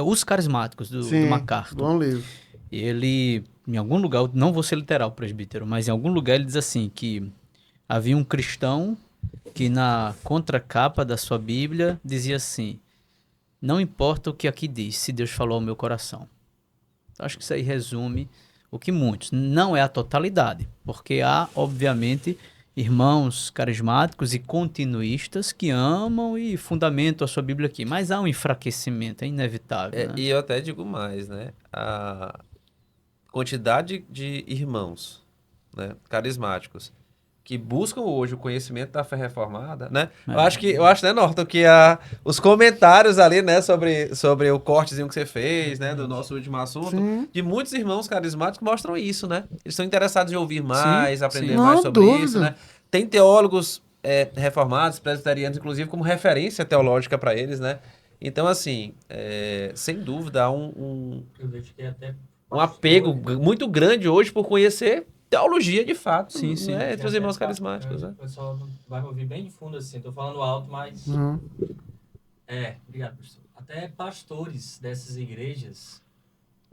C: Os Carismáticos, do MacArthur.
B: Bom livro.
C: Ele, em algum lugar, não vou ser literal, presbítero, mas em algum lugar ele diz assim, que havia um cristão que na contracapa da sua Bíblia dizia assim, não importa o que aqui diz, se Deus falou ao meu coração. Acho que isso aí resume o que muitos, não é a totalidade, porque há, obviamente, irmãos carismáticos e continuistas que amam e fundamentam a sua Bíblia aqui, mas há um enfraquecimento, é inevitável. Né?
A: E eu até digo mais, né? A quantidade de irmãos, né, carismáticos que buscam hoje o conhecimento da fé reformada, né?
C: É.
A: Eu acho, né, Norton, que os comentários ali, né, sobre o cortezinho que você fez, né, do nosso último assunto,
B: Sim.
A: de muitos irmãos carismáticos mostram isso, né? Eles estão interessados em ouvir
C: Sim,
A: mais, aprender
C: sim.
B: Não
A: mais
B: há
A: sobre
B: dúvida.
A: isso, né? Tem teólogos reformados, presbiterianos, inclusive, como referência teológica para eles, né? Então, assim, sem dúvida, há
D: Eu vejo que até
A: um apego muito grande hoje por conhecer teologia de fato,
C: Sim, sim.
A: né, entre os irmãos carismáticos, né?
D: O pessoal vai me ouvir bem de fundo assim, tô falando alto, mas
B: Uhum.
D: obrigado, pastor. Até pastores dessas igrejas,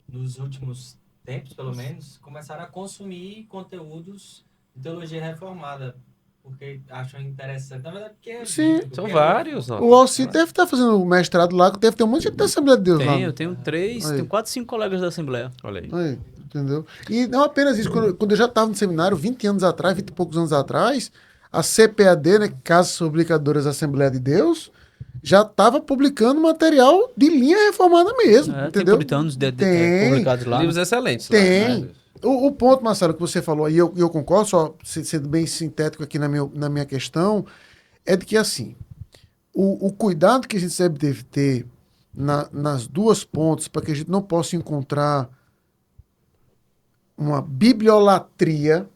D: nos últimos tempos, pelo menos, começaram a consumir conteúdos de teologia reformada, porque acham interessante. Na verdade, porque é
B: Sim.
D: bíblico,
A: São
D: porque
A: vários,
D: é
B: O Alci deve estar fazendo mestrado lá, deve ter um monte de gente da Assembleia de Deus lá.
C: Eu tenho
B: Aí.
C: tenho 4, 5 colegas da Assembleia.
A: Olha aí.
B: Aí, entendeu? E não apenas isso, quando eu já estava no seminário, 20 anos atrás, 20 e poucos anos atrás, a CPAD, né, Casas Publicadoras da Assembleia de Deus, já estava publicando material de linha reformada mesmo,
C: Tem
B: entendeu?
C: puritanos
B: Tem.
C: publicados lá.
A: Livros excelentes.
B: Tem.
A: Lá.
B: O ponto, Marcelo, que você falou, e eu concordo, só sendo bem sintético aqui na minha questão, é de que, assim, o cuidado que a gente sempre deve ter nas duas pontas, para que a gente não possa encontrar uma bibliolatria,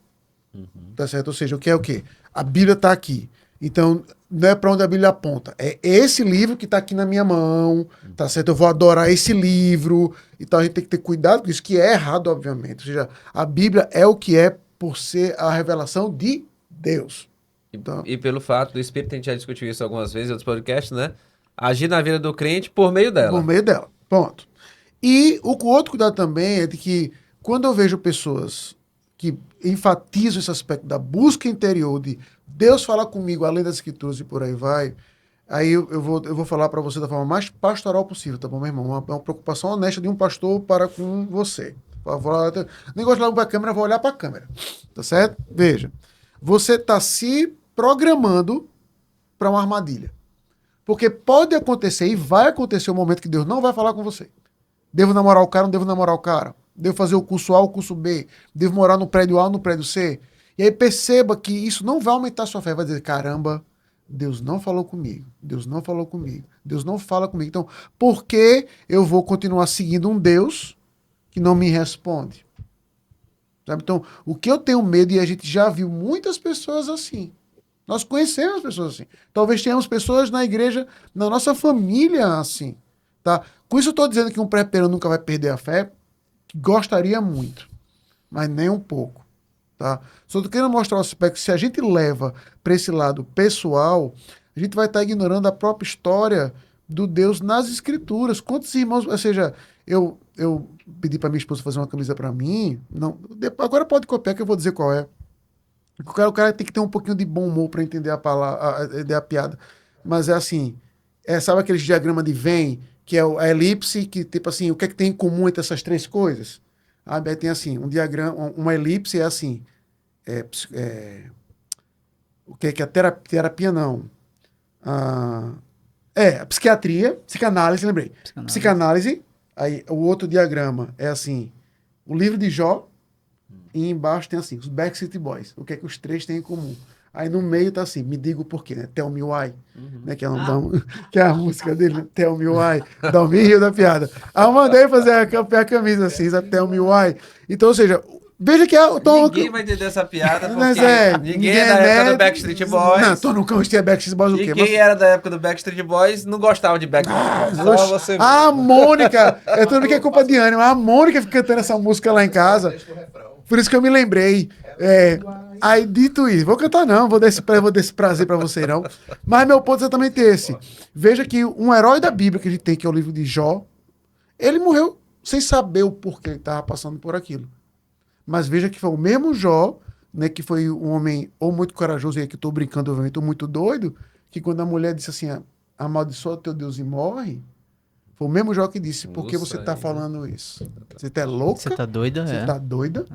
B: tá certo? Ou seja, o que é o quê? A Bíblia está aqui. Então, não é para onde a Bíblia aponta. É esse livro que está aqui na minha mão, tá certo? Eu vou adorar esse livro. Então, a gente tem que ter cuidado com isso, que é errado, obviamente. Ou seja, a Bíblia é o que é por ser a revelação de Deus. Então,
A: E pelo fato do Espírito, a gente já discutiu isso algumas vezes em outros podcasts, né? Agir na vida do crente por meio dela.
B: por meio dela. Ponto. E o outro cuidado também é de que, quando eu vejo pessoas que enfatizam esse aspecto da busca interior, de Deus falar comigo além das escrituras e por aí vai, aí eu vou falar para você da forma mais pastoral possível, tá bom, meu irmão? Uma preocupação honesta de um pastor para com você. Nem gosto de olhar para a câmera, vou olhar para a câmera. Tá certo? Veja. Você está se programando para uma armadilha. Porque pode acontecer e vai acontecer um momento que Deus não vai falar com você. Devo namorar o cara, não devo namorar o cara. Devo fazer o curso A ou o curso B. Devo morar no prédio A ou no prédio C. E aí perceba que isso não vai aumentar a sua fé. Vai dizer, caramba, Deus não falou comigo. Deus não falou comigo. Deus não fala comigo. Então, por que eu vou continuar seguindo um Deus que não me responde? Sabe? Então, o que eu tenho medo, e a gente já viu muitas pessoas assim. Nós conhecemos pessoas assim. Talvez tenhamos pessoas na igreja, na nossa família assim. Tá? Com isso eu estou dizendo que um pré-peru nunca vai perder a fé. Gostaria muito, mas nem um pouco. Tá? Só estou querendo mostrar o aspecto que, se a gente leva para esse lado pessoal, a gente vai estar ignorando a própria história do Deus nas escrituras. Quantos irmãos... Ou seja, eu pedi para minha esposa fazer uma camisa para mim. Não, agora pode copiar que eu vou dizer qual é. O cara tem que ter um pouquinho de bom humor para entender a palavra, a piada. Mas é assim, sabe aquele diagrama de Venn, que é a elipse, que tipo assim, o que é que tem em comum entre essas três coisas? Aí tem assim, um diagrama, uma elipse é assim, o que é que a terapia não. A psiquiatria, psicanálise, lembrei. Psicanálise, aí o outro diagrama é assim, o livro de Jó, e embaixo tem assim, os Backstreet Boys. O que é que os três têm em comum? Aí no meio tá assim, me diga o porquê, né? Tell me why. Né? Que é a música dele, né? Tell me why. Dá me riu da piada. Aí eu mandei fazer a camisa assim, Tell me why. Então, ou seja, veja que
A: Ninguém vai entender essa piada, porque
B: mas
A: ninguém é da época do Backstreet Boys.
B: Não, tô no cão, é Backstreet Boys o quê?
A: E quem era da época do Backstreet Boys não gostava de Backstreet Boys. Só você
B: a Mônica, eu tô vendo que é culpa de ânimo. A Mônica fica cantando essa música lá em casa. Por isso que eu me lembrei. Aí, dito isso, vou cantar não, vou dar esse prazer pra você não. Mas meu ponto é exatamente esse. Veja que um herói da Bíblia que a gente tem, que é o livro de Jó, ele morreu sem saber o porquê ele estava passando por aquilo. Mas veja que foi o mesmo Jó, né, que foi um homem ou muito corajoso, e aqui eu tô brincando, obviamente, ou muito doido, que quando a mulher disse assim, amaldiçoa teu Deus e morre, foi o mesmo Jó que disse, por que você tá falando isso? Você tá louca?
C: Você tá doida?
B: Você tá doida?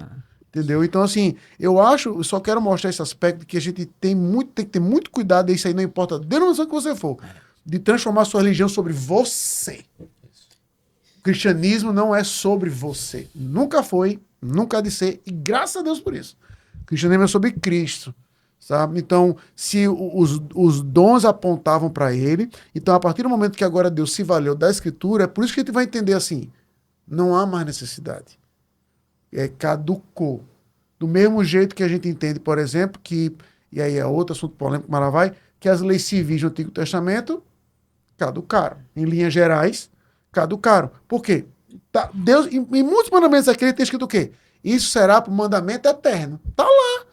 B: Entendeu? Então, assim, eu só quero mostrar esse aspecto que a gente tem que ter muito cuidado, e isso aí não importa a denominação que você for, de transformar a sua religião sobre você. O cristianismo não é sobre você. Nunca foi, nunca há de ser, e graças a Deus por isso. O cristianismo é sobre Cristo. sabe? Então, se os dons apontavam para ele, então a partir do momento que agora Deus se valeu da Escritura, é por isso que a gente vai entender assim, não há mais necessidade. Caducou. Do mesmo jeito que a gente entende, por exemplo, que, e aí é outro assunto polêmico, mas lá vai, que as leis civis do Antigo Testamento caducaram. Em linhas gerais, caducaram. Por quê? Tá, Deus, em muitos mandamentos aqui, ele tem escrito o quê? Isso será para o mandamento eterno. Está lá.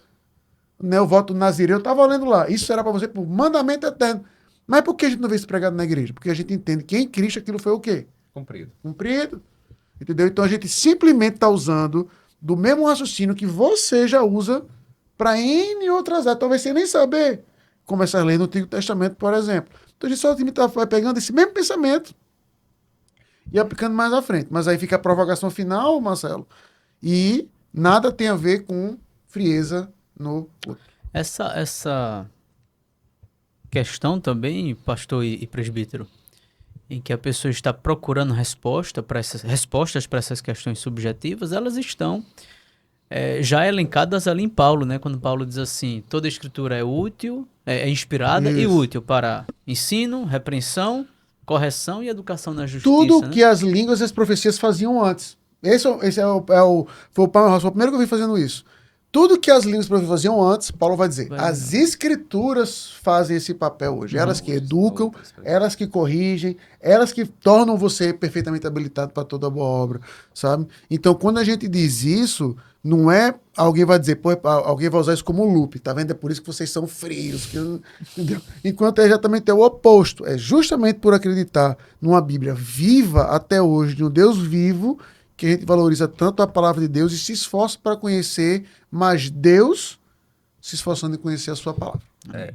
B: Né, o voto nazireu estava lendo lá. Isso será para você por mandamento eterno. Mas por que a gente não vê isso pregado na igreja? Porque a gente entende que em Cristo aquilo foi o quê?
A: Cumprido.
B: Cumprido. Entendeu? Então a gente simplesmente está usando do mesmo raciocínio que você já usa para N outras áreas. Talvez sem nem saber. Começar a ler no Antigo Testamento, por exemplo. Então a gente só vai pegando esse mesmo pensamento e aplicando mais à frente. Mas aí fica a provocação final, Marcelo. E nada tem a ver com frieza no outro.
C: Essa questão também, pastor e presbítero, em que a pessoa está procurando respostas para essas questões subjetivas, elas estão já elencadas ali em Paulo, né? Quando Paulo diz assim, toda a escritura é útil, é inspirada e útil para ensino, repreensão, correção e educação na justiça.
B: Tudo
C: né?
B: que as línguas e as profecias faziam antes. Esse foi o primeiro que eu vi fazendo isso. Tudo que as línguas e profecias faziam antes, Paulo vai dizer, as escrituras fazem esse papel hoje. Elas que educam, elas que corrigem, elas que tornam você perfeitamente habilitado para toda boa obra, sabe? Então, quando a gente diz isso, não é alguém vai dizer, pô, alguém vai usar isso como loop, tá vendo? É por isso que vocês são frios, entendeu? Enquanto é exatamente o oposto. É justamente por acreditar numa Bíblia viva até hoje, de um Deus vivo, que a gente valoriza tanto a palavra de Deus e se esforça para conhecer, mas Deus se esforçando em conhecer a sua palavra.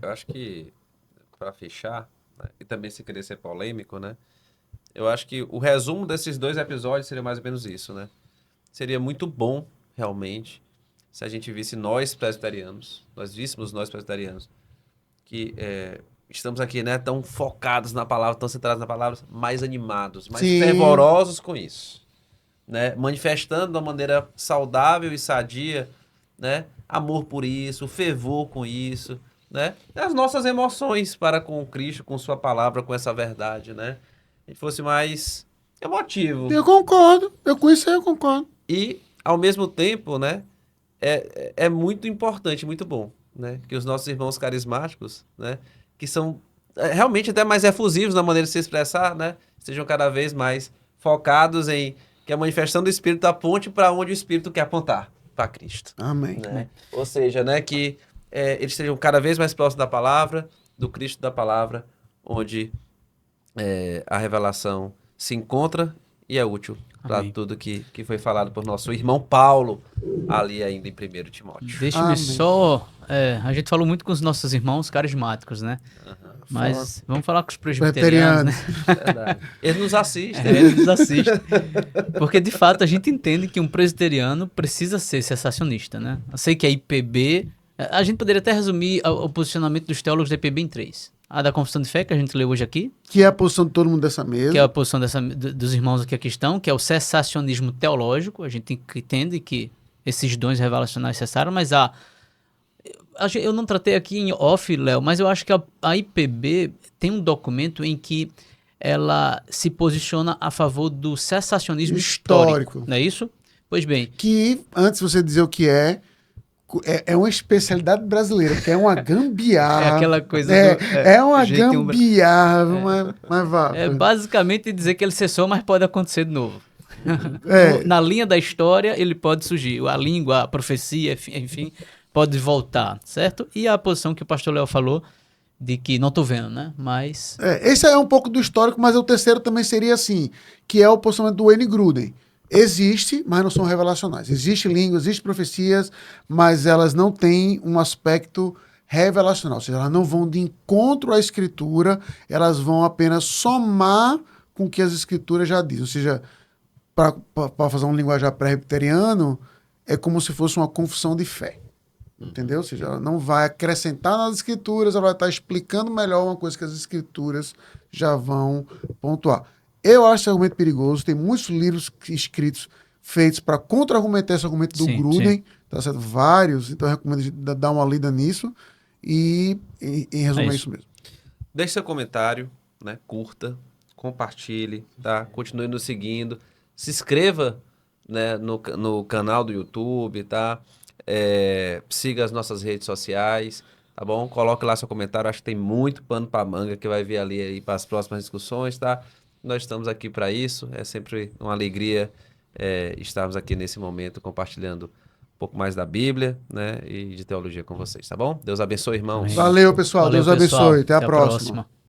A: Eu acho que, para fechar, né, e também se querer ser polêmico, né? Eu acho que o resumo desses 2 episódios seria mais ou menos isso, né? Seria muito bom, realmente, se a gente visse nós presbiterianos, que estamos aqui, né, tão focados na palavra, tão centrados na palavra, mais animados, mais fervorosos com isso. Né, manifestando de uma maneira saudável e sadia, né, amor por isso, fervor com isso, né, as nossas emoções para com Cristo, com sua palavra, com essa verdade, né, a gente fosse mais emotivo.
B: Eu concordo, com isso aí eu concordo.
A: E, ao mesmo tempo, né, é muito importante, muito bom, né, que os nossos irmãos carismáticos, né, que são realmente até mais efusivos na maneira de se expressar, né, sejam cada vez mais focados em que a manifestação do Espírito aponte para onde o Espírito quer apontar, para Cristo.
B: Amém.
A: Né? Ou seja, né, que eles sejam cada vez mais próximos da palavra, do Cristo da palavra, onde a revelação se encontra e é útil para tudo que foi falado por nosso irmão Paulo, ali ainda em 1 Timóteo.
C: Deixa-me só... a gente falou muito com os nossos irmãos carismáticos, né? Mas vamos falar com os presbiterianos, né?
A: Verdade. Eles nos assistem.
C: Eles nos assistem. Porque, de fato, a gente entende que um presbiteriano precisa ser cessacionista, né? Eu sei que a IPB... A gente poderia até resumir o posicionamento dos teólogos da IPB em 3. A da Confissão de Fé, que a gente leu hoje aqui.
B: Que é a posição de todo mundo dessa mesa.
C: Que é a posição dos irmãos aqui estão, que é o cessacionismo teológico. A gente entende que esses dons revelacionais cessaram, mas eu não tratei aqui em off, Léo, mas eu acho que a IPB tem um documento em que ela se posiciona a favor do cessacionismo histórico. Não é isso? Pois bem.
B: Que, antes de você dizer o que é uma especialidade brasileira, porque é uma gambiarra.
C: É aquela coisa
B: é uma gambiarra, mas vá.
C: É basicamente dizer que ele cessou, mas pode acontecer de novo. Na linha da história, ele pode surgir. A língua, a profecia, enfim, pode voltar, certo? E a posição que o pastor Léo falou, de que não estou vendo, né? Mas...
B: esse é um pouco do histórico, mas o terceiro também seria assim, que é o posicionamento do Wayne Gruden. Existe, mas não são revelacionais. Existe língua, existe profecias, mas elas não têm um aspecto revelacional. Ou seja, elas não vão de encontro à Escritura, elas vão apenas somar com o que as Escrituras já dizem. Ou seja, para fazer um linguajar presbiteriano, é como se fosse uma confissão de fé. Entendeu? Ou seja, ela não vai acrescentar nas Escrituras, ela vai estar explicando melhor uma coisa que as Escrituras já vão pontuar. Eu acho esse argumento perigoso. Tem muitos livros escritos feitos para contra-argumentar esse argumento do Gruden. Tá certo? Vários. Então eu recomendo a gente dar uma lida nisso. E em resumo, é
C: isso.
B: isso mesmo.
A: Deixe seu comentário, né? Curta, compartilhe, tá? Continue nos seguindo. Se inscreva, né, no canal do YouTube, tá? Siga as nossas redes sociais, tá bom? Coloque lá seu comentário. Acho que tem muito pano para manga que vai vir ali aí para as próximas discussões, tá? Nós estamos aqui para isso. É sempre uma alegria estarmos aqui nesse momento compartilhando um pouco mais da Bíblia, né? E de teologia com vocês, tá bom? Deus abençoe, irmãos.
C: Amém.
B: Valeu, pessoal.
C: Valeu,
B: Deus
C: pessoal.
B: abençoe. Até a próxima.
C: próxima.